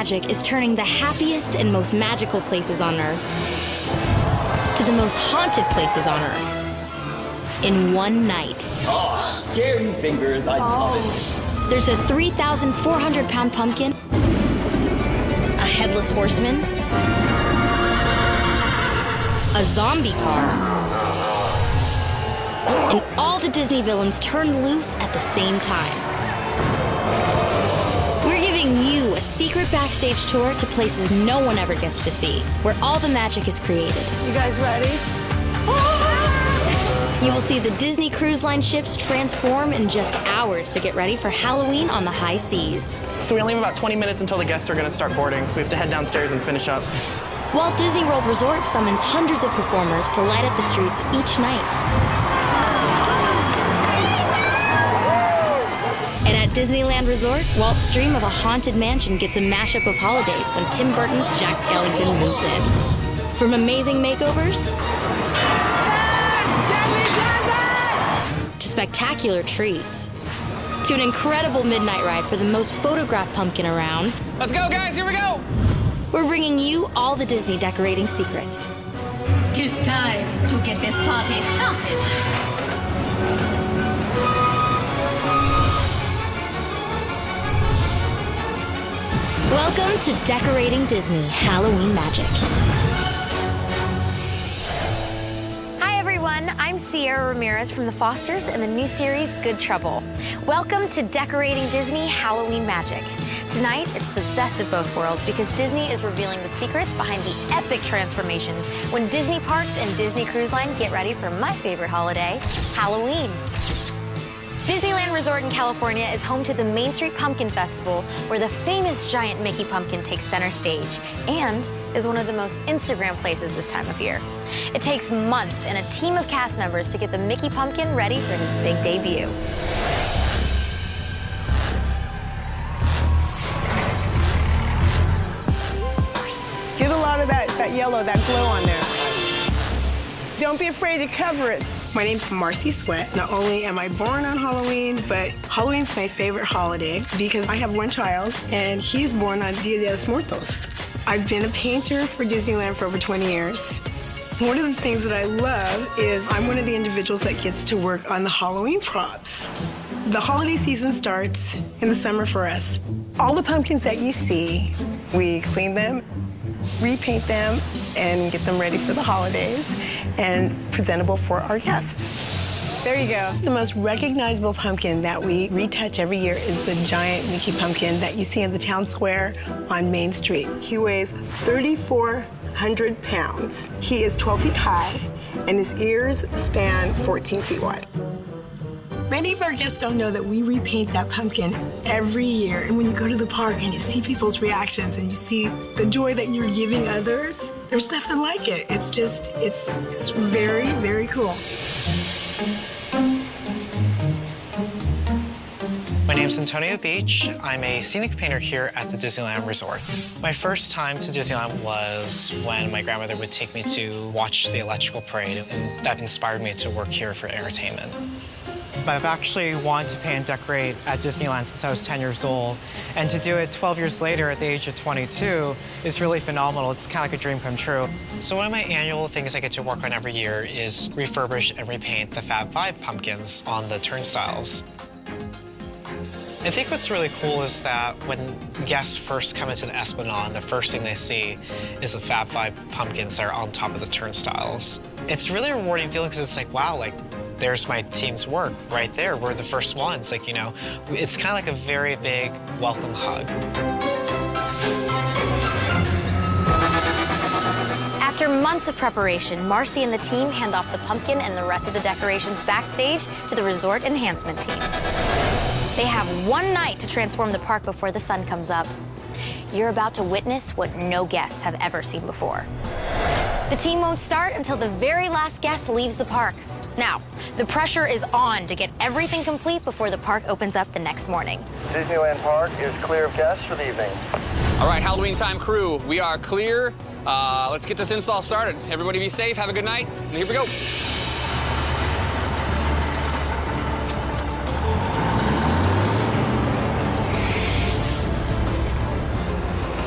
magic is turning the happiest and most magical places on Earth to the most haunted places on Earth in one night. Oh, scary fingers, I love it. There's a 3,400-pound pumpkin, a headless horseman, a zombie car, and all the Disney villains turned loose at the same time. We're giving you a secret backstage tour to places no one ever gets to see, where all the magic is created. You guys ready? You will see the Disney Cruise Line ships transform in just hours to get ready for Halloween on the high seas. So we only have about 20 minutes until the guests are going to start boarding, so we have to head downstairs and finish up. Walt Disney World Resort summons hundreds of performers to light up the streets each night. And at Disneyland Resort, Walt's dream of a haunted mansion gets a mashup of holidays when Tim Burton's Jack Skellington moves in. From amazing makeovers to spectacular treats, to an incredible midnight ride for the most photographed pumpkin around. Let's go, guys, here we go! We're bringing you all the Disney decorating secrets. Tis time to get this party started. Welcome to Decorating Disney Halloween Magic. Hi everyone, I'm Sierra Ramirez from The Fosters and the new series Good Trouble. Welcome to Decorating Disney Halloween Magic. Tonight, it's the best of both worlds because Disney is revealing the secrets behind the epic transformations when Disney Parks and Disney Cruise Line get ready for my favorite holiday, Halloween. Disneyland Resort in California is home to the Main Street Pumpkin Festival, where the famous giant Mickey pumpkin takes center stage and is one of the most Instagram places this time of year. It takes months and a team of cast members to get the Mickey pumpkin ready for his big debut. Get a lot of that yellow, that glow on there. Don't be afraid to cover it. My name's Marcy Sweat. Not only am I born on Halloween, but Halloween's my favorite holiday because I have one child and he's born on Dia de los Muertos. I've been a painter for Disneyland for over 20 years. One of the things that I love is I'm one of the individuals that gets to work on the Halloween props. The holiday season starts in the summer for us. All the pumpkins that you see, we clean them, repaint them, and get them ready for the holidays and presentable for our guests. There you go. The most recognizable pumpkin that we retouch every year is the giant Mickey pumpkin that you see in the town square on Main Street. He weighs 3,400 pounds. He is 12 feet high, and his ears span 14 feet wide. Many of our guests don't know that we repaint that pumpkin every year. And when you go to the park and you see people's reactions and you see the joy that you're giving others, there's nothing like it. It's just, it's very, very cool. My name's Antonio Beach. I'm a scenic painter here at the Disneyland Resort. My first time to Disneyland was when my grandmother would take me to watch the electrical parade, and that inspired me to work here for entertainment. I've actually wanted to paint and decorate at Disneyland since I was 10 years old, and to do it 12 years later at the age of 22 is really phenomenal. It's kind of like a dream come true. So one of my annual things I get to work on every year is refurbish and repaint the Fab 5 pumpkins on the turnstiles. I think what's really cool is that when guests first come into the Esplanade, the first thing they see is the Fab 5 pumpkins that are on top of the turnstiles. It's really a rewarding feeling because it's like, wow, like, there's my team's work right there. We're the first ones. Like, you know, it's kind of like a very big welcome hug. After months of preparation, Marcy and the team hand off the pumpkin and the rest of the decorations backstage to the resort enhancement team. They have one night to transform the park before the sun comes up. You're about to witness what no guests have ever seen before. The team won't start until the very last guest leaves the park. Now, the pressure is on to get everything complete before the park opens up the next morning. Disneyland Park is clear of guests for the evening. All right, Halloween time crew, we are clear. Let's get this install started. Everybody be safe, have a good night, and here we go.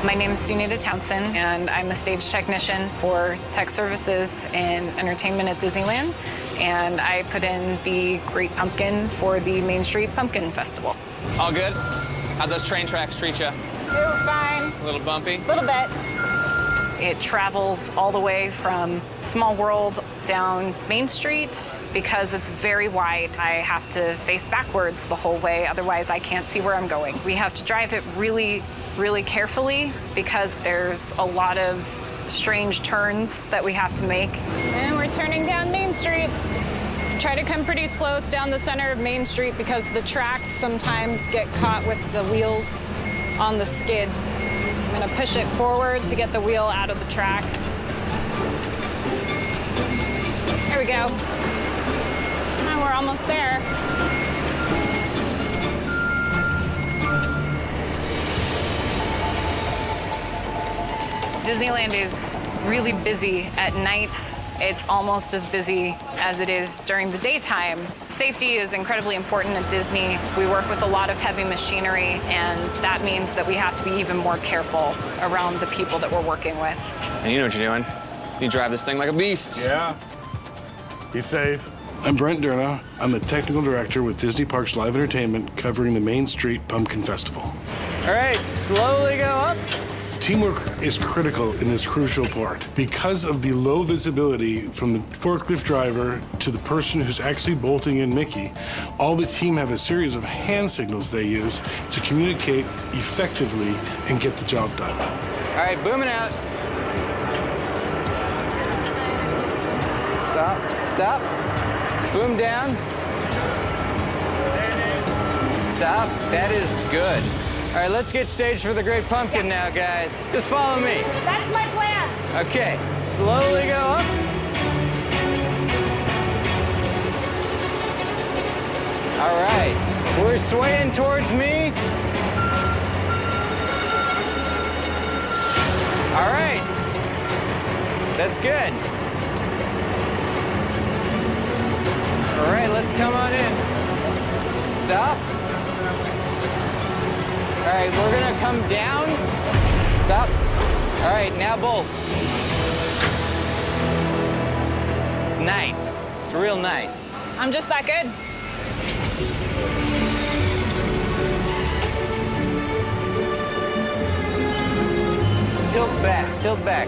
My name is Sunita Townsend, and I'm a stage technician for tech services and entertainment at Disneyland. And I put in the Great Pumpkin for the Main Street Pumpkin Festival. All good? How'd those train tracks treat you? They were fine. A little bumpy? A little bit. It travels all the way from Small World down Main Street. Because it's very wide, I have to face backwards the whole way, otherwise I can't see where I'm going. We have to drive it really, really carefully because there's a lot of strange turns that we have to make. And we're turning down Main Street. Try to come pretty close down the center of Main Street because the tracks sometimes get caught with the wheels on the skid. I'm gonna push it forward to get the wheel out of the track. There we go. And we're almost there. Disneyland is really busy at nights. It's almost as busy as it is during the daytime. Safety is incredibly important at Disney. We work with a lot of heavy machinery, and that means that we have to be even more careful around the people that we're working with. And you know what you're doing. You drive this thing like a beast. Yeah. Be safe. I'm Brent Durna. I'm the technical director with Disney Parks Live Entertainment covering the Main Street Pumpkin Festival. All right, slowly go up. Teamwork is critical in this crucial part. Because of the low visibility from the forklift driver to the person who's actually bolting in Mickey, all the team have a series of hand signals they use to communicate effectively and get the job done. All right, booming out. Stop, stop. Boom down. Stop, that is good. All right, let's get staged for the Great Pumpkin now, guys. Just follow me. That's my plan. Okay, slowly go up. All right, we're swaying towards me. All right, that's good. All right, let's come on in. Stop. All right, we're gonna come down. Stop. All right, now bolt. Nice. It's real nice. I'm just that good. Tilt back, tilt back.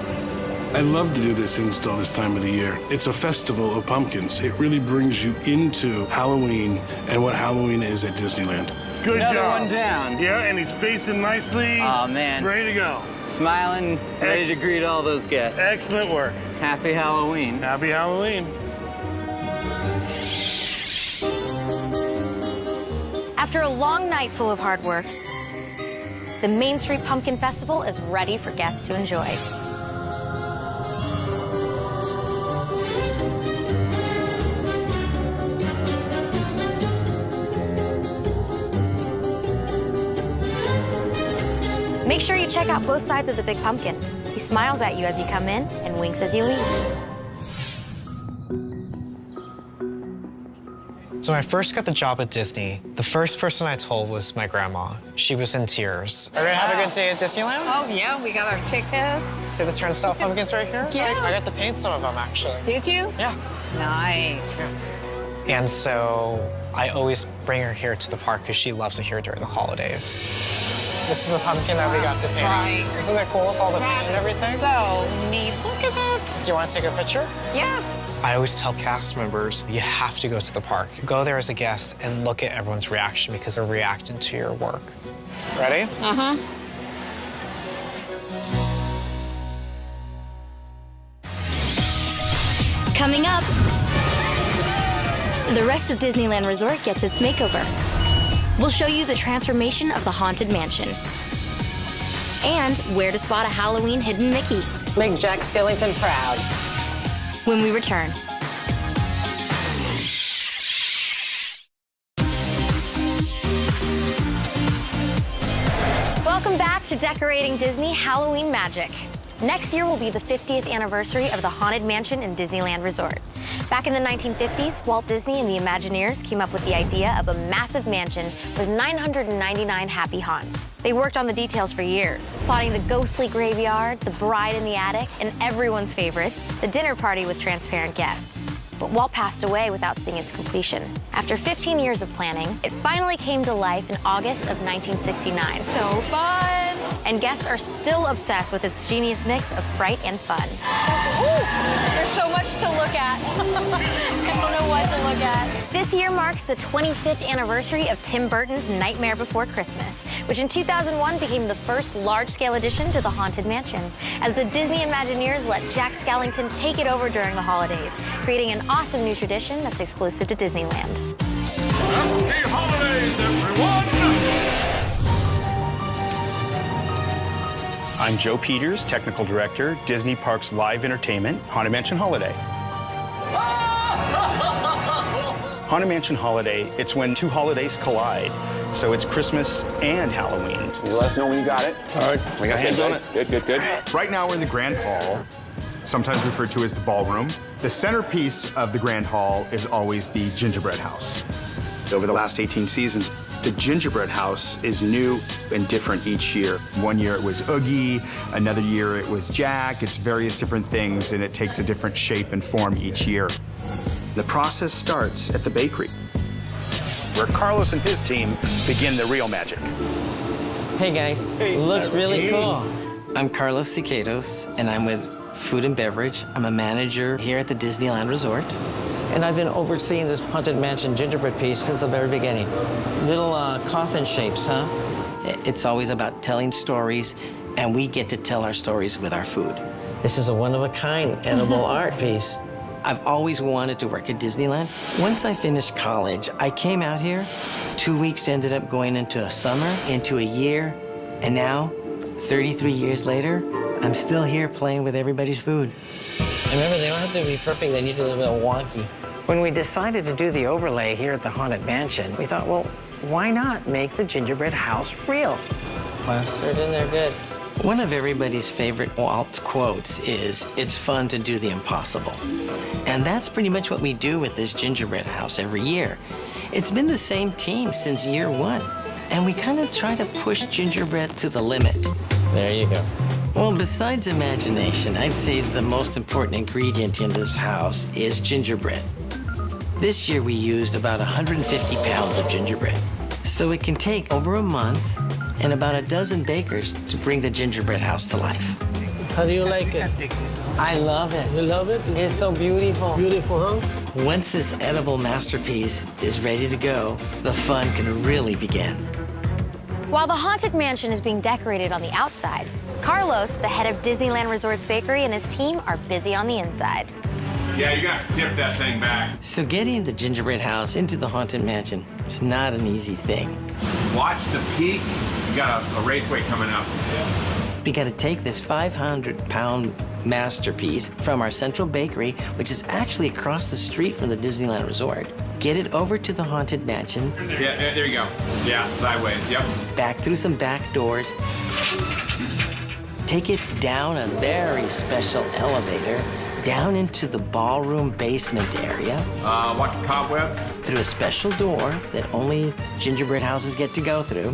I love to do this install this time of the year. It's a festival of pumpkins. It really brings you into Halloween and what Halloween is at Disneyland. Good Another job. One down. Yeah, and he's facing nicely. Oh, man. Ready to go. Smiling, ready to greet all those guests. Excellent work. Happy Halloween. Happy Halloween. After a long night full of hard work, the Main Street Pumpkin Festival is ready for guests to enjoy. Make sure you check out both sides of the big pumpkin. He smiles at you as you come in and winks as you leave. So when I first got the job at Disney, the first person I told was my grandma. She was in tears. Are we gonna have a good day at Disneyland? Oh, yeah, we got our tickets. See the turnstile pumpkins right here? Yeah. I got to paint some of them, actually. Did you? Yeah. Nice. Yeah. And so I always bring her here to the park because she loves it here during the holidays. This is the pumpkin that we got to paint. Right. Isn't it cool with all the paint and everything? So neat. Look at that. Do you want to take a picture? Yeah. I always tell cast members, you have to go to the park. Go there as a guest and look at everyone's reaction because they're reacting to your work. Ready? Uh-huh. Coming up, the rest of Disneyland Resort gets its makeover. We'll show you the transformation of the Haunted Mansion and where to spot a Halloween hidden Mickey. Make Jack Skellington proud. When we return. Welcome back to Decorating Disney Halloween Magic. Next year will be the 50th anniversary of the Haunted Mansion in Disneyland Resort. Back in the 1950s, Walt Disney and the Imagineers came up with the idea of a massive mansion with 999 happy haunts. They worked on the details for years, plotting the ghostly graveyard, the bride in the attic, and everyone's favorite, the dinner party with transparent guests. But Walt passed away without seeing its completion. After 15 years of planning, it finally came to life in August of 1969. So fun! And guests are still obsessed with its genius mix of fright and fun. Ooh, there's so much to look at. I don't know what to look at. This year marks the 25th anniversary of Tim Burton's Nightmare Before Christmas, which in 2001 became the first large-scale addition to the Haunted Mansion, as the Disney Imagineers let Jack Skellington take it over during the holidays, creating an awesome new tradition that's exclusive to Disneyland. Happy holidays, everyone! I'm Joe Peters, Technical Director, Disney Parks Live Entertainment, Haunted Mansion Holiday. Haunted Mansion Holiday, it's when two holidays collide. So it's Christmas and Halloween. You let us know when you got it. All right. We got hands on it. Good, good, good. Right now we're in the Grand Hall, sometimes referred to as the ballroom. The centerpiece of the Grand Hall is always the gingerbread house. Over the last 18 seasons, the gingerbread house is new and different each year. One year it was Oogie, another year it was Jack. It's various different things, and it takes a different shape and form each year. The process starts at the bakery, where Carlos and his team begin the real magic. Hey guys, looks really cool. I'm Carlos Siqueiros, and I'm with Food and Beverage. I'm a manager here at the Disneyland Resort. And I've been overseeing this Haunted Mansion gingerbread piece since the very beginning. Little coffin shapes, huh? It's always about telling stories, and we get to tell our stories with our food. This is a one-of-a-kind edible art piece. I've always wanted to work at Disneyland. Once I finished college, I came out here. 2 weeks ended up going into a summer, into a year, and now, 33 years later, I'm still here playing with everybody's food. Remember, they don't have to be perfect, they need a little bit wonky. When we decided to do the overlay here at the Haunted Mansion, we thought, well, why not make the gingerbread house real? Plastered in there good. One of everybody's favorite Walt quotes is, "It's fun to do the impossible." And that's pretty much what we do with this gingerbread house every year. It's been the same team since year one, and we kind of try to push gingerbread to the limit. There you go. Well, besides imagination, I'd say the most important ingredient in this house is gingerbread. This year we used about 150 pounds of gingerbread. So it can take over a month and about a dozen bakers to bring the gingerbread house to life. How do you like it? I love it. You love it? It's so beautiful. Beautiful, huh? Once this edible masterpiece is ready to go, the fun can really begin. While the Haunted Mansion is being decorated on the outside, Carlos, the head of Disneyland Resorts Bakery, and his team are busy on the inside. Yeah, you gotta tip that thing back. So getting the gingerbread house into the Haunted Mansion is not an easy thing. Watch the peak. You got a raceway coming up. We got to take this 500-pound masterpiece from our central bakery, which is actually across the street from the Disneyland Resort, get it over to the Haunted Mansion. Yeah, there you go. Yeah, sideways, yep. Back through some back doors. Take it down a very special elevator, down into the ballroom basement area. Watch the cobwebs. Through a special door that only gingerbread houses get to go through.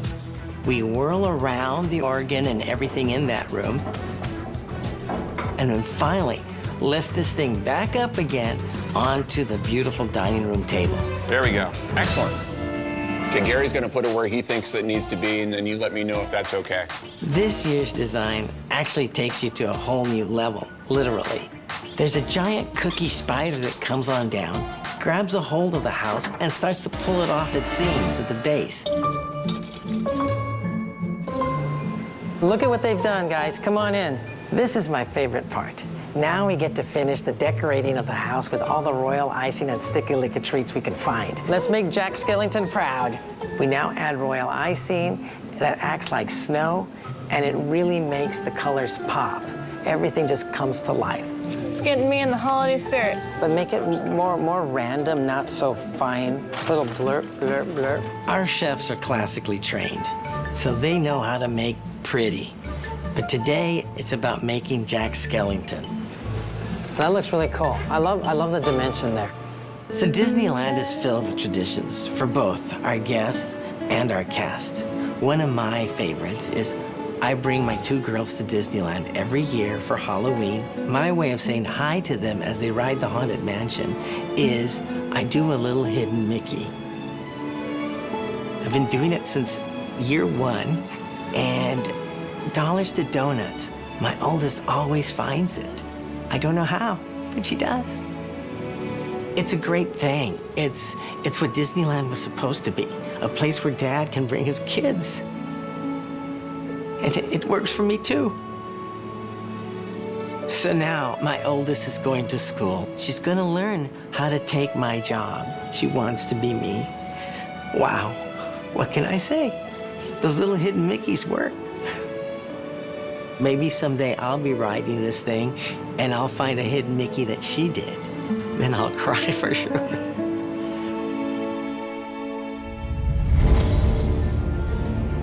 We whirl around the organ and everything in that room. And then finally, lift this thing back up again onto the beautiful dining room table. There we go. Excellent. Okay, Gary's gonna put it where he thinks it needs to be, and then you let me know if that's okay. This year's design actually takes you to a whole new level, literally. There's a giant cookie spider that comes on down, grabs a hold of the house, and starts to pull it off its seams at the base. Look at what they've done, guys. Come on in. This is my favorite part. Now we get to finish the decorating of the house with all the royal icing and sticky-licky treats we can find. Let's make Jack Skellington proud. We now add royal icing that acts like snow, and it really makes the colors pop. Everything just comes to life. It's getting me in the holiday spirit. But make it more random, not so fine. Just a little blurp, blurp, blurp. Our chefs are classically trained, so they know how to make pretty. But today, it's about making Jack Skellington. That looks really cool. I love the dimension there. So Disneyland is filled with traditions for both our guests and our cast. One of my favorites is I bring my 2 girls to Disneyland every year for Halloween. My way of saying hi to them as they ride the Haunted Mansion is I do a little hidden Mickey. I've been doing it since year 1, and dollars to donuts, my oldest always finds it. I don't know how, but she does. It's a great thing. It's what Disneyland was supposed to be, a place where Dad can bring his kids. And it works for me, too. So now, my oldest is going to school. She's going to learn how to take my job. She wants to be me. Wow, what can I say? Those little hidden Mickeys work. Maybe someday I'll be riding this thing, and I'll find a hidden Mickey that she did. Then I'll cry for sure.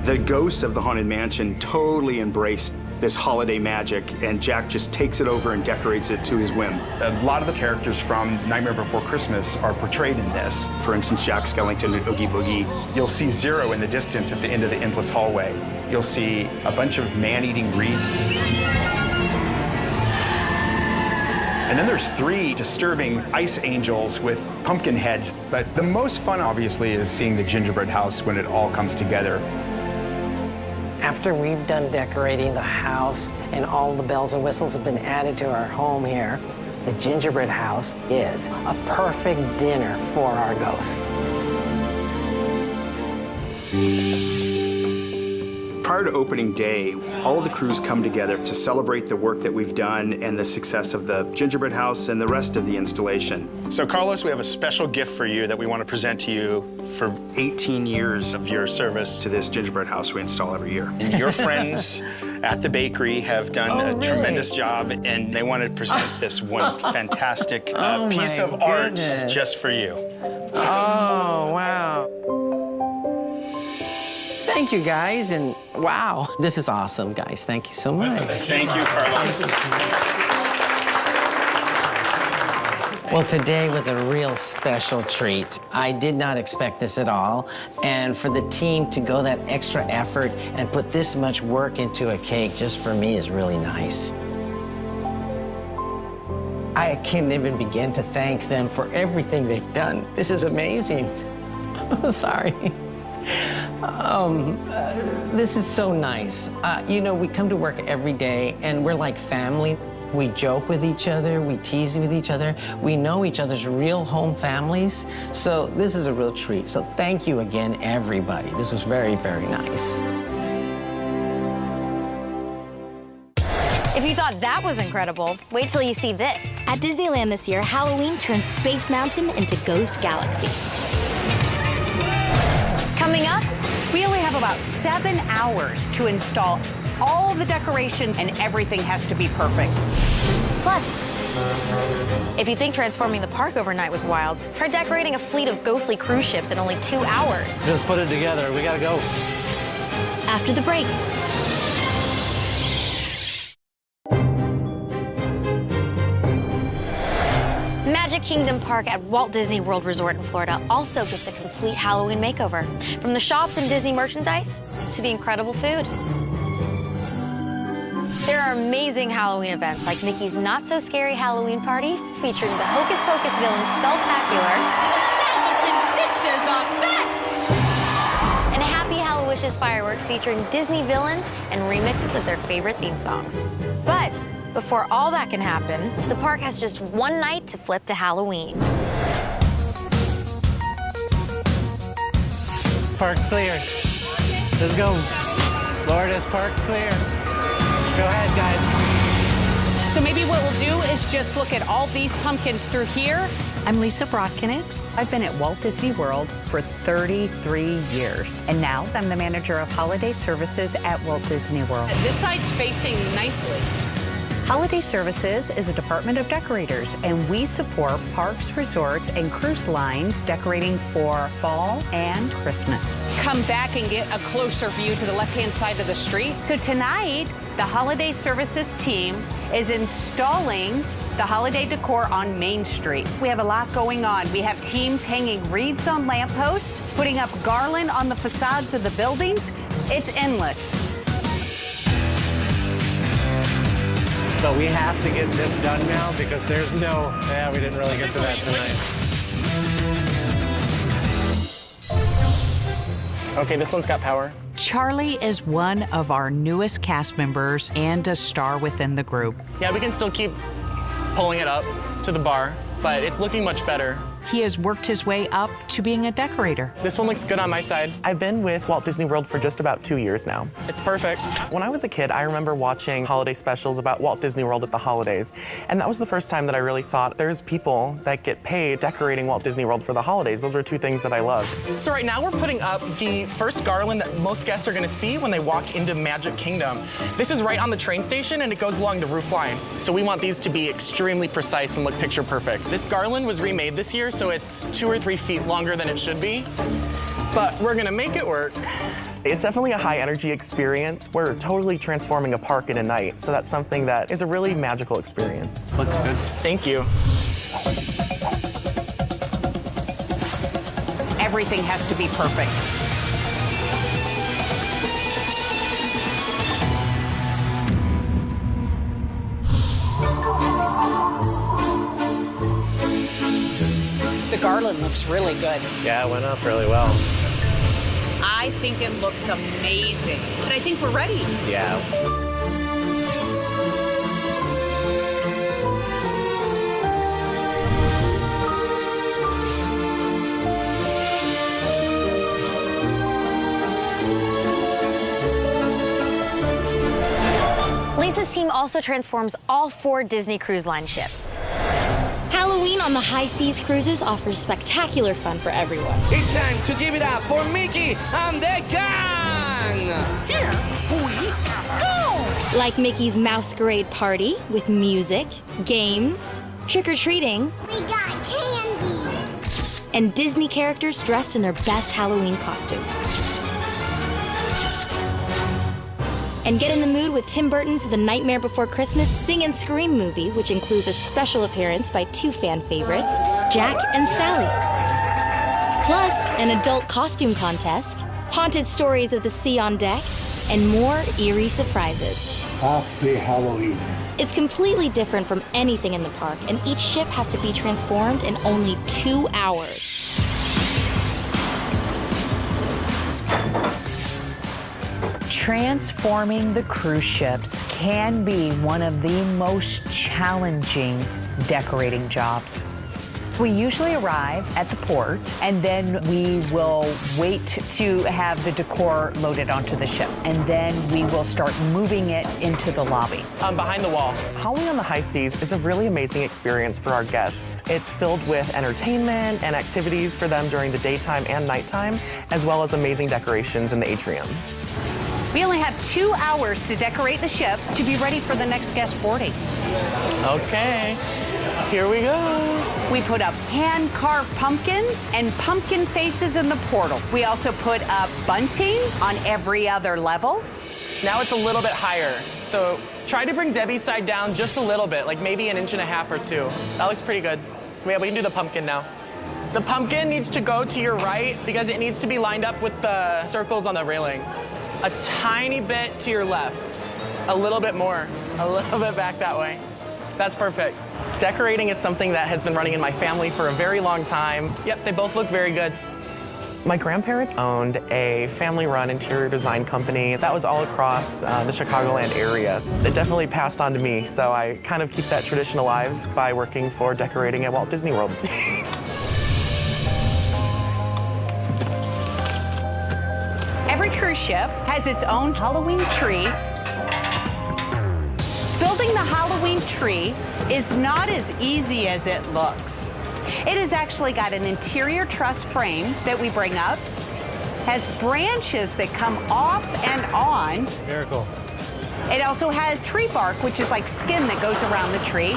The ghosts of the Haunted Mansion totally embraced this holiday magic, and Jack just takes it over and decorates it to his whim. A lot of the characters from Nightmare Before Christmas are portrayed in this. For instance, Jack Skellington and Oogie Boogie. You'll see Zero in the distance at the end of the endless hallway. You'll see a bunch of man-eating wreaths. And then there's 3 disturbing ice angels with pumpkin heads. But the most fun, obviously, is seeing the gingerbread house when it all comes together. After we've done decorating the house and all the bells and whistles have been added to our home here, the gingerbread house is a perfect dinner for our ghosts. Prior to opening day, all of the crews come together to celebrate the work that we've done and the success of the gingerbread house and the rest of the installation. So Carlos, we have a special gift for you that we want to present to you for 18 years of your service to this gingerbread house we install every year. And your friends at the bakery have done a tremendous job, and they want to present this one fantastic piece of art just for you. Oh, wow. Thank you, guys, and wow. This is awesome, guys. Thank you so much. Thank you, Carlos. Well, today was a real special treat. I did not expect this at all, and for the team to go that extra effort and put this much work into a cake just for me is really nice. I can't even begin to thank them for everything they've done. This is amazing. Sorry. This is so nice. You know, we come to work every day, and we're like family. We joke with each other, we tease with each other. We know each other's real home families, so this is a real treat. So thank you again, everybody. This was very, very nice. If you thought that was incredible, wait till you see this. At Disneyland this year, Halloween turned Space Mountain into Ghost Galaxy. Coming up, we only have about 7 hours to install all the decoration, and everything has to be perfect. Plus, if you think transforming the park overnight was wild, try decorating a fleet of ghostly cruise ships in only 2 hours. Just put it together. We gotta go. After the break. Magic Kingdom Park at Walt Disney World Resort in Florida also gets a complete Halloween makeover. From the shops and Disney merchandise to the incredible food. There are amazing Halloween events like Mickey's Not So Scary Halloween Party featuring the Hocus Pocus villain Spelltacular. The Sanderson sisters are back! And Happy Hallowishes fireworks featuring Disney villains and remixes of their favorite theme songs. But before all that can happen, the park has just one night to flip to Halloween. Park's clear. Let's go. Florida's park's clear. Go ahead, guys. So maybe what we'll do is just look at all these pumpkins through here. I'm Lisa Brodkinix. I've been at Walt Disney World for 33 years. And now I'm the manager of holiday services at Walt Disney World. This side's facing nicely. Holiday Services is a department of decorators, and we support parks, resorts, and cruise lines decorating for fall and Christmas. Come back and get a closer view to the left-hand side of the street. So tonight, the Holiday Services team is installing the holiday decor on Main Street. We have a lot going on. We have teams hanging wreaths on lampposts, putting up garland on the facades of the buildings. It's endless. So we have to get this done now because there's no, we didn't really get to that tonight. Okay, this one's got power. Charlie is one of our newest cast members and a star within the group. Yeah, we can still keep pulling it up to the bar, but it's looking much better. He has worked his way up to being a decorator. This one looks good on my side. I've been with Walt Disney World for just about 2 years now. It's perfect. When I was a kid, I remember watching holiday specials about Walt Disney World at the holidays. And that was the first time that I really thought there's people that get paid decorating Walt Disney World for the holidays. Those are two things that I love. So right now we're putting up the first garland that most guests are gonna see when they walk into Magic Kingdom. This is right on the train station and it goes along the roof line. So we want these to be extremely precise and look picture perfect. This garland was remade this year, so it's 2 or 3 feet longer than it should be, but we're gonna make it work. It's definitely a high energy experience. We're totally transforming a park in a night, so that's something that is a really magical experience. Looks good. Thank you. Everything has to be perfect. The garland looks really good. Yeah, it went up really well. I think it looks amazing. And I think we're ready. Yeah. Lisa's team also transforms all 4 Disney Cruise Line ships. Halloween on the high seas cruises offers spectacular fun for everyone. It's time to give it up for Mickey and the gang! Here we go! Like Mickey's Masquerade Party with music, games, trick-or-treating. We got candy! And Disney characters dressed in their best Halloween costumes. And get in the mood with Tim Burton's The Nightmare Before Christmas Sing and Scream movie, which includes a special appearance by 2 fan favorites, Jack and Sally. Plus, an adult costume contest, haunted stories of the sea on deck, and more eerie surprises. Happy Halloween. It's completely different from anything in the park, and each ship has to be transformed in only 2 hours. Transforming the cruise ships can be one of the most challenging decorating jobs. We usually arrive at the port, and then we will wait to have the decor loaded onto the ship, and then we will start moving it into the lobby. Behind the wall. Halloween on the high seas is a really amazing experience for our guests. It's filled with entertainment and activities for them during the daytime and nighttime, as well as amazing decorations in the atrium. We only have 2 hours to decorate the ship to be ready for the next guest boarding. Okay, here we go. We put up hand-carved pumpkins and pumpkin faces in the portal. We also put up bunting on every other level. Now it's a little bit higher, so try to bring Debbie's side down just a little bit, like maybe 1.5 inches or 2. That looks pretty good. Yeah, we can do the pumpkin now. The pumpkin needs to go to your right because it needs to be lined up with the circles on the railing. A tiny bit to your left. A little bit more. A little bit back that way. That's perfect. Decorating is something that has been running in my family for a very long time. Yep, they both look very good. My grandparents owned a family-run interior design company that was all across the Chicagoland area. It definitely passed on to me, so I kind of keep that tradition alive by working for decorating at Walt Disney World. Every cruise ship has its own Halloween tree. Building the Halloween tree is not as easy as it looks. It has actually got an interior truss frame that we bring up, has branches that come off and on. Miracle. It also has tree bark, which is like skin that goes around the tree.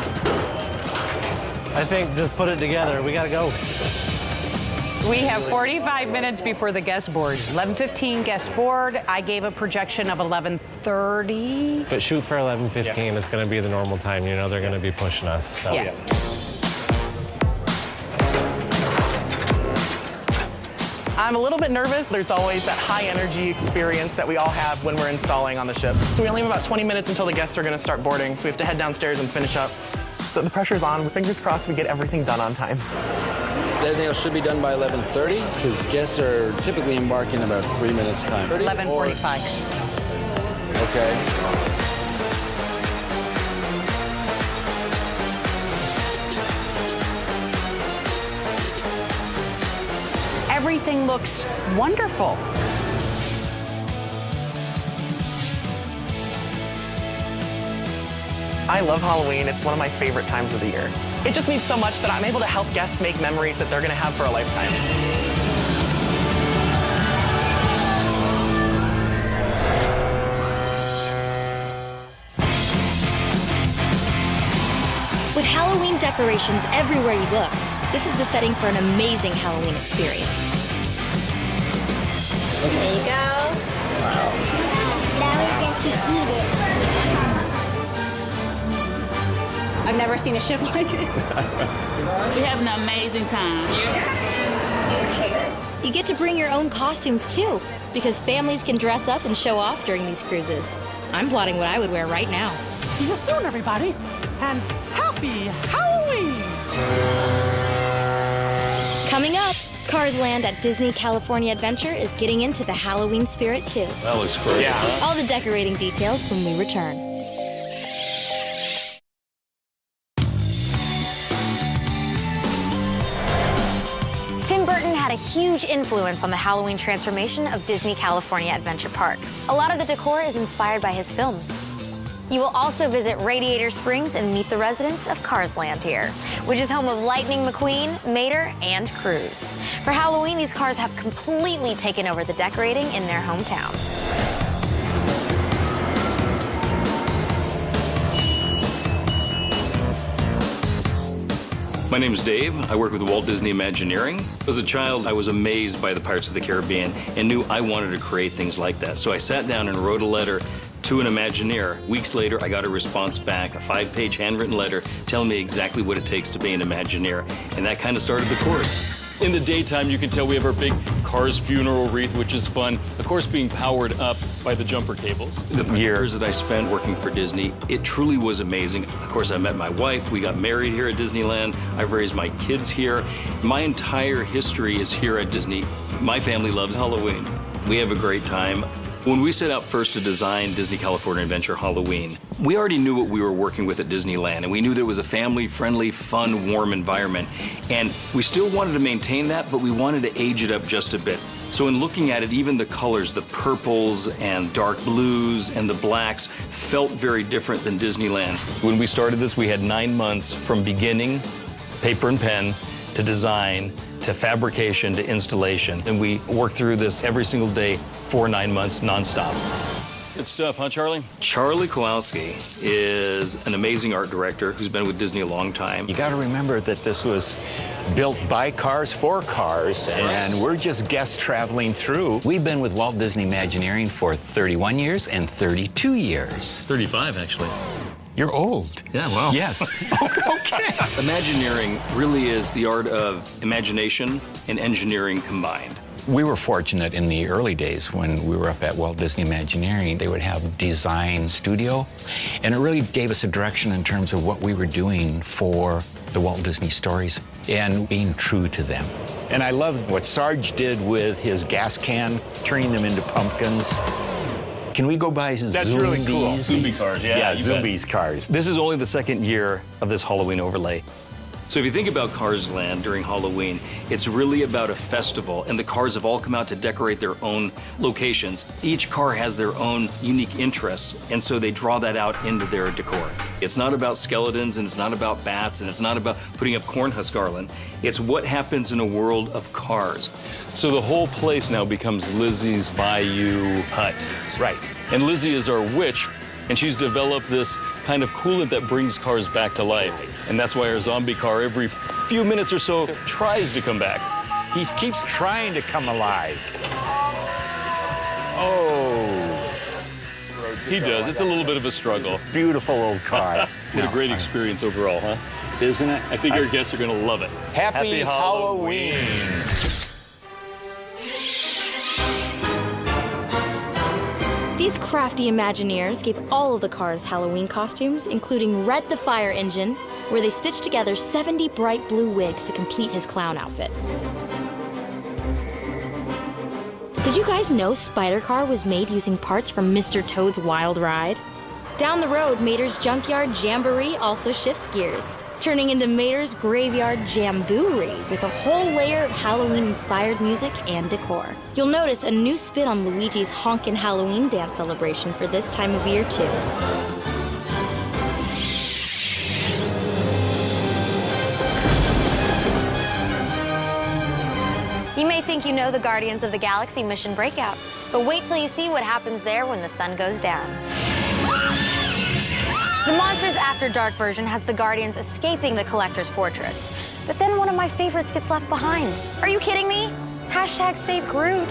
I think just put it together. We gotta go. We have 45 minutes before the guest board. 11:15 guest board. I gave a projection of 11:30. But shoot for 11:15. It's gonna be the normal time. You know they're gonna be pushing us. So. Yeah. I'm a little bit nervous. There's always that high energy experience that we all have when we're installing on the ship. So we only have about 20 minutes until the guests are gonna start boarding, so we have to head downstairs and finish up. So the pressure's on. Fingers crossed we get everything done on time. Everything else should be done by 11:30 because guests are typically embarking in about 3 minutes time. 11:45. Okay. Everything looks wonderful. I love Halloween. It's one of my favorite times of the year. It just means so much that I'm able to help guests make memories that they're gonna have for a lifetime. With Halloween decorations everywhere you look, this is the setting for an amazing Halloween experience. There you go. Wow. Now we get to eat it. I've never seen a ship like it. We have an amazing time. You get to bring your own costumes too, because families can dress up and show off during these cruises. I'm plotting what I would wear right now. See you soon, everybody, and happy Halloween! Coming up, Cars Land at Disney California Adventure is getting into the Halloween spirit too. That looks great. Yeah. All the decorating details when we return. Tim Burton had a huge influence on the Halloween transformation of Disney California Adventure Park. A lot of the decor is inspired by his films. You will also visit Radiator Springs and meet the residents of Cars Land here, which is home of Lightning McQueen, Mater, and Cruz. For Halloween, these cars have completely taken over the decorating in their hometown. My name is Dave. I work with Walt Disney Imagineering. As a child, I was amazed by the Pirates of the Caribbean and knew I wanted to create things like that. So I sat down and wrote a letter to an Imagineer. Weeks later, I got a response back, a 5-page handwritten letter telling me exactly what it takes to be an Imagineer. And that kind of started the course. In the daytime, you can tell we have our big Cars funeral wreath, which is fun. Of course, being powered up by the jumper cables. The years that I spent working for Disney, it truly was amazing. Of course, I met my wife. We got married here at Disneyland. I've raised my kids here. My entire history is here at Disney. My family loves Halloween. We have a great time. When we set out first to design Disney California Adventure Halloween, we already knew what we were working with at Disneyland, and we knew there was a family-friendly, fun, warm environment. And we still wanted to maintain that, but we wanted to age it up just a bit. So in looking at it, even the colors, the purples and dark blues and the blacks felt very different than Disneyland. When we started this, we had 9 months from beginning, paper and pen, to design, to fabrication, to installation. And we worked through this every single day for 9 months, nonstop. Good stuff, huh, Charlie? Charlie Kowalski is an amazing art director who's been with Disney a long time. You got to remember that this was built by cars for cars, and we're just guests traveling through. We've been with Walt Disney Imagineering for 31 years and 32 years. 35, actually. You're old. Yeah, well. Yes. Okay. Imagineering really is the art of imagination and engineering combined. We were fortunate in the early days when we were up at Walt Disney Imagineering. They would have design studio, and it really gave us a direction in terms of what we were doing for the Walt Disney stories and being true to them. And I love what Sarge did with his gas can, turning them into pumpkins. Can we go by That's Zumbies? really cool. Zumbi cars, yeah. you bet. Zumbies cars. This is only the second year of this Halloween overlay. So if you think about Cars Land during Halloween, it's really about a festival, and the cars have all come out to decorate their own locations. Each car has their own unique interests, and so they draw that out into their decor. It's not about skeletons, and it's not about bats, and it's not about putting up cornhusk garland. It's what happens in a world of cars. So the whole place now becomes Lizzie's Bayou Hut. Right. And Lizzie is our witch And she's developed this kind of coolant that brings cars back to life. And that's why our zombie car, every few minutes or so, tries to come back. He keeps trying to come alive. Oh. He does. It's a little bit of a struggle. Beautiful old car. What a great experience overall, huh? Isn't it? I think our guests are going to love it. Happy Halloween. These crafty Imagineers gave all of the cars Halloween costumes, including Red the Fire Engine, where they stitched together 70 bright blue wigs to complete his clown outfit. Did you guys know Spider Car was made using parts from Mr. Toad's Wild Ride? Down the road, Mater's Junkyard Jamboree also shifts gears, turning into Mater's Graveyard Jamboree with a whole layer of Halloween-inspired music and decor. You'll notice a new spin on Luigi's Honkin' Halloween dance celebration for this time of year, too. You may think you know the Guardians of the Galaxy mission breakout, but wait till you see what happens there when the sun goes down. The Monsters After Dark version has the Guardians escaping the Collector's Fortress. But then one of my favorites gets left behind. Are you kidding me? Hashtag save Groot.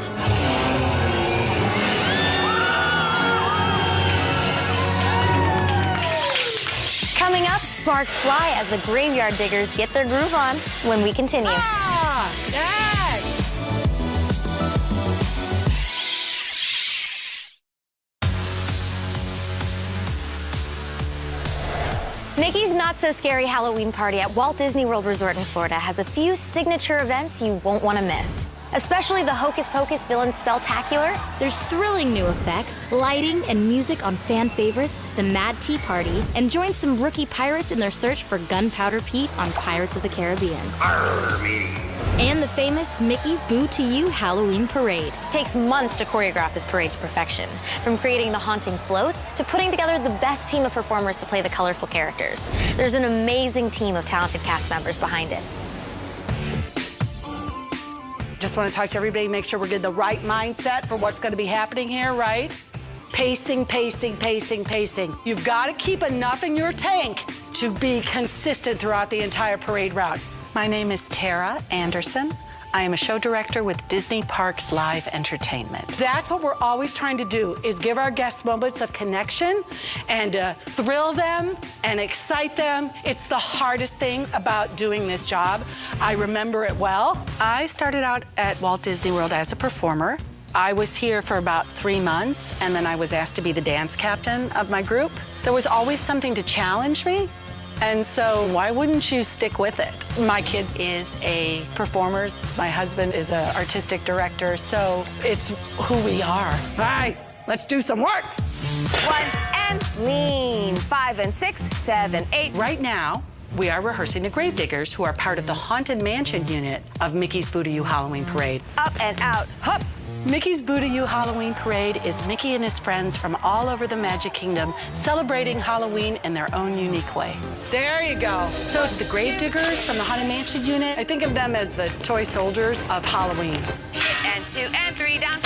Coming up, sparks fly as the Graveyard Diggers get their groove on when we continue. Mickey's Not So Scary Halloween Party at Walt Disney World Resort in Florida has a few signature events you won't want to miss. Especially the Hocus Pocus Villain Spelltacular. There's thrilling new effects, lighting, and music on fan favorites, the Mad Tea Party, and join some rookie pirates in their search for Gunpowder Pete on Pirates of the Caribbean. Arr, me. And the famous Mickey's Boo to You Halloween Parade. It takes months to choreograph this parade to perfection, from creating the haunting floats to putting together the best team of performers to play the colorful characters. There's an amazing team of talented cast members behind it. Just want to talk to everybody, make sure we're getting the right mindset for what's going to be happening here, right? Pacing, pacing, pacing, pacing. You've got to keep enough in your tank to be consistent throughout the entire parade route. My name is Tara Anderson. I am a show director with Disney Parks Live Entertainment. That's what we're always trying to do, is give our guests moments of connection and thrill them and excite them. It's the hardest thing about doing this job. I remember it well. I started out at Walt Disney World as a performer. I was here for about 3 months, and then I was asked to be the dance captain of my group. There was always something to challenge me. And so why wouldn't you stick with it? My kid is a performer. My husband is an artistic director, so it's who we are. All right, let's do some work. 1 and lean. 5 and 6, 7, 8. Right now, we are rehearsing the Gravediggers, who are part of the Haunted Mansion unit of Mickey's Boo to You Halloween Parade. Up and out, hup. Mickey's Boo to You Halloween Parade is Mickey and his friends from all over the Magic Kingdom celebrating Halloween in their own unique way. There you go. So the Gravediggers from the Haunted Mansion unit, I think of them as the toy soldiers of Halloween. And 2 and 3 down.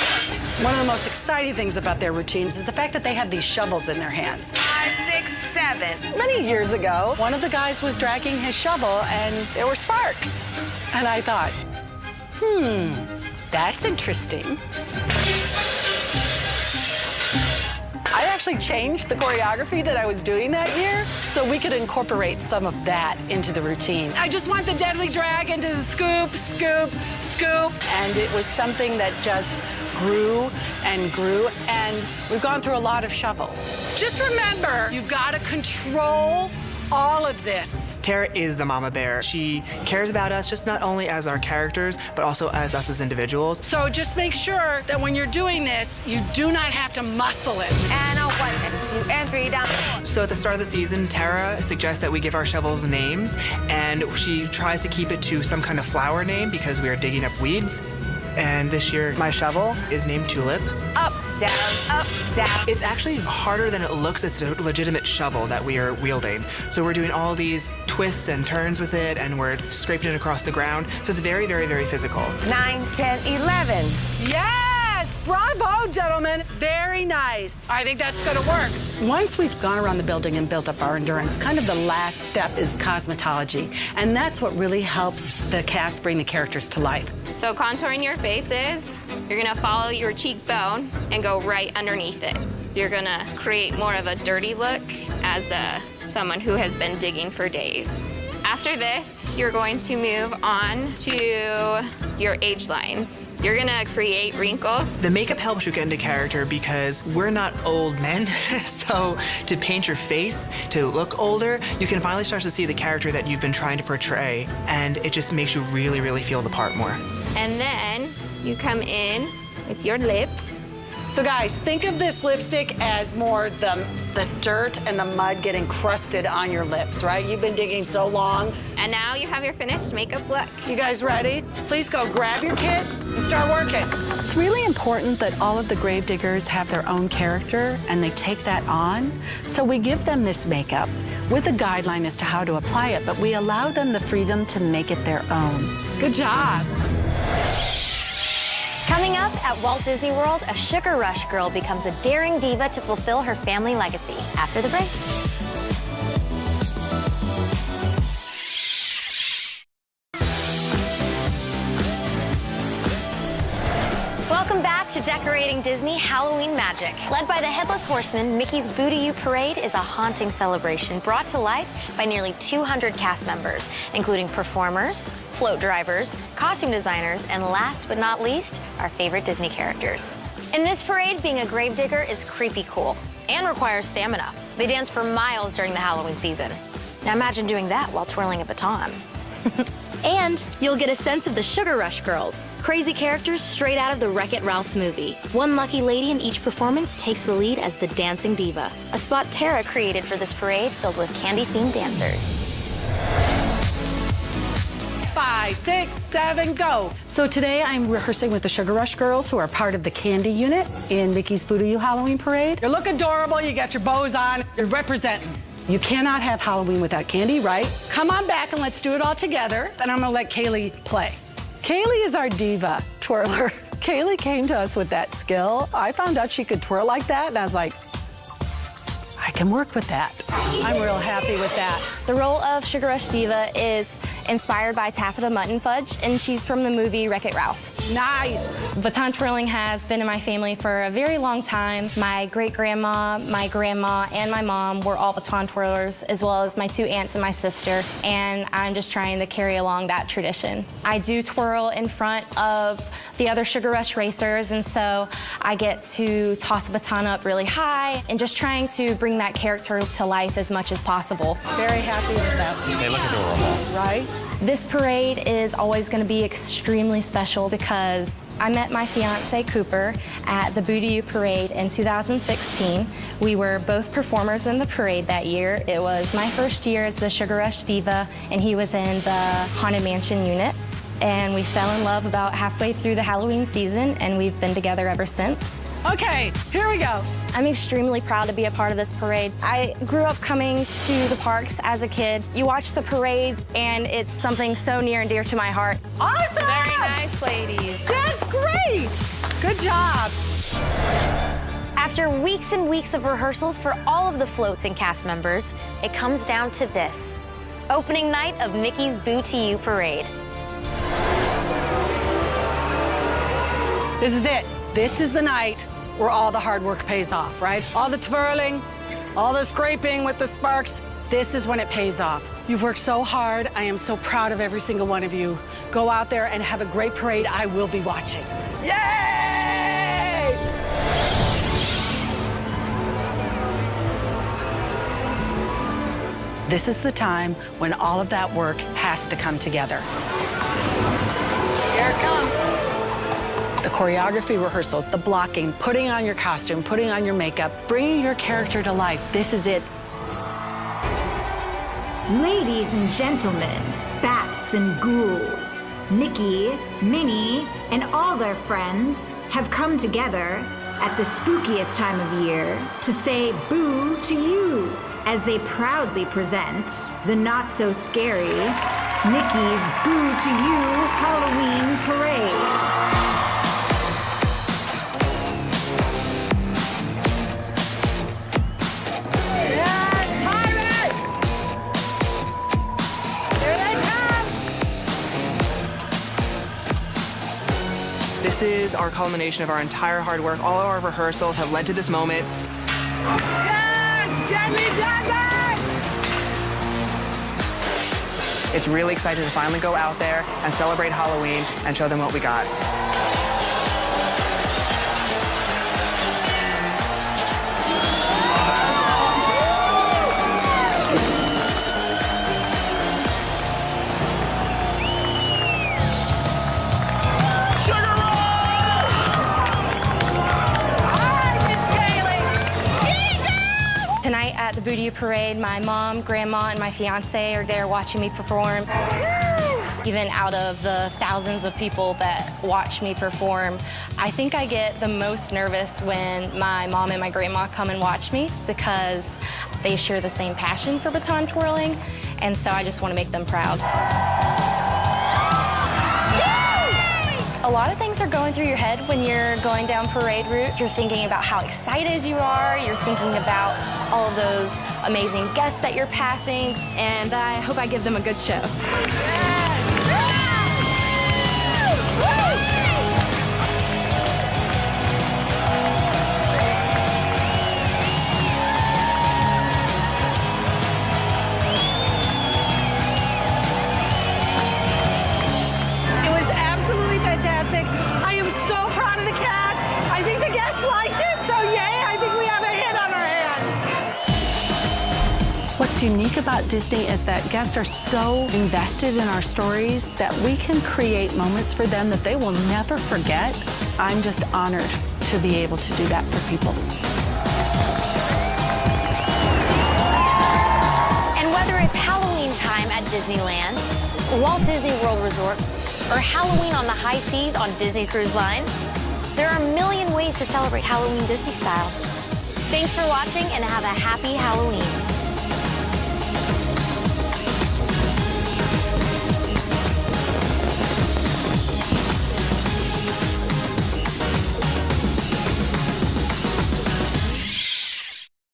One of the most exciting things about their routines is the fact that they have these shovels in their hands. 5, 6, 7. Many years ago, one of the guys was dragging his shovel and there were sparks. And I thought, that's interesting. I actually changed the choreography that I was doing that year so we could incorporate some of that into the routine. I just want the deadly drag into the scoop, scoop, scoop. And it was something that just grew and grew, and we've gone through a lot of shovels. Just remember, you've got to control all of this. Tara is the mama bear. She cares about us just not only as our characters, but also as us as individuals. So just make sure that when you're doing this, you do not have to muscle it. And a 1 and 2 and 3 down. So at the start of the season, Tara suggests that we give our shovels names, and she tries to keep it to some kind of flower name because we are digging up weeds. And this year, my shovel is named Tulip. Up, down, up, down. It's actually harder than it looks. It's a legitimate shovel that we are wielding. So we're doing all these twists and turns with it, and we're scraping it across the ground. So it's very, very, very physical. 9, 10, 11. Yes! Bravo, gentlemen. Very nice. I think that's gonna work. Once we've gone around the building and built up our endurance, kind of the last step is cosmetology. And that's what really helps the cast bring the characters to life. So contouring your faces, you're gonna follow your cheekbone and go right underneath it. You're gonna create more of a dirty look as someone who has been digging for days. After this, you're going to move on to your age lines. You're gonna create wrinkles. The makeup helps you get into character because we're not old men, so to paint your face to look older, you can finally start to see the character that you've been trying to portray, and it just makes you really, really feel the part more. And then you come in with your lips. So guys, think of this lipstick as more the dirt and the mud getting crusted on your lips, right? You've been digging so long. And now you have your finished makeup look. You guys ready? Please go grab your kit and start working. It's really important that all of the gravediggers have their own character and they take that on. So we give them this makeup with a guideline as to how to apply it, but we allow them the freedom to make it their own. Good job. Coming up at Walt Disney World, a Sugar Rush girl becomes a daring diva to fulfill her family legacy. After the break. Welcome back to Decorating Disney Halloween Magic. Led by the Headless Horseman, Mickey's Boo to You Parade is a haunting celebration brought to life by nearly 200 cast members, including performers, float drivers, costume designers, and last but not least, our favorite Disney characters. In this parade, being a gravedigger is creepy cool and requires stamina. They dance for miles during the Halloween season. Now imagine doing that while twirling a baton. And you'll get a sense of the Sugar Rush girls, crazy characters straight out of the Wreck-It Ralph movie. One lucky lady in each performance takes the lead as the dancing diva, a spot Tara created for this parade filled with candy-themed dancers. 5, 6, 7, go. So today I'm rehearsing with the Sugar Rush girls who are part of the candy unit in Mickey's Boo to You Halloween Parade. You look adorable, you got your bows on, you're representing. You cannot have Halloween without candy, right? Come on back and let's do it all together. Then I'm gonna let Kaylee play. Kaylee is our diva twirler. Kaylee came to us with that skill. I found out she could twirl like that and I was like, I can work with that. I'm real happy with that. The role of Sugar Rush Diva is inspired by Taffeta Mutton Fudge, and she's from the movie Wreck-It Ralph. Nice. Baton twirling has been in my family for a very long time. My great-grandma, my grandma, and my mom were all baton twirlers, as well as my 2 aunts and my sister, and I'm just trying to carry along that tradition. I do twirl in front of the other Sugar Rush racers, and so I get to toss the baton up really high and just trying to bring that character to life as much as possible. Very happy with that. They look adorable. Right? This parade is always going to be extremely special because I met my fiance Cooper at the Boo to You parade in 2016. We were both performers in the parade that year. It was my first year as the Sugar Rush Diva, and he was in the Haunted Mansion unit. And we fell in love about halfway through the Halloween season, and we've been together ever since. Okay, here we go. I'm extremely proud to be a part of this parade. I grew up coming to the parks as a kid. You watch the parade, and it's something so near and dear to my heart. Awesome! Very nice, ladies. That's great! Good job. After weeks and weeks of rehearsals for all of the floats and cast members, it comes down to this. Opening night of Mickey's Boo to You Parade. This is it. This is the night where all the hard work pays off, right? All the twirling, all the scraping with the sparks. This is when it pays off. You've worked so hard. I am so proud of every single one of you. Go out there and have a great parade. I will be watching. Yay! This is the time when all of that work has to come together. Here it comes. The choreography rehearsals, the blocking, putting on your costume, putting on your makeup, bringing your character to life. This is it. Ladies and gentlemen, bats and ghouls, Mickey, Minnie, and all their friends have come together at the spookiest time of year to say boo to you as they proudly present the not-so-scary Mickey's Boo to You Halloween Parade. is our culmination of our entire hard work. All of our rehearsals have led to this moment. It's really exciting to finally go out there and celebrate Halloween and show them what we got. Tonight at the Booty Parade, my mom, grandma, and my fiance are there watching me perform. Even out of the thousands of people that watch me perform, I think I get the most nervous when my mom and my grandma come and watch me because they share the same passion for baton twirling, and so I just want to make them proud. A lot of things are going through your head when you're going down parade route. You're thinking about how excited you are. You're thinking about all of those amazing guests that you're passing. And I hope I give them a good show. I am so proud of the cast. I think the guests liked it, so yay, I think we have a hit on our hands. What's unique about Disney is that guests are so invested in our stories that we can create moments for them that they will never forget. I'm just honored to be able to do that for people. And whether it's Halloween time at Disneyland, Walt Disney World Resort, or Halloween on the high seas on Disney Cruise Line, there are a million ways to celebrate Halloween Disney style. Thanks for watching and have a happy Halloween.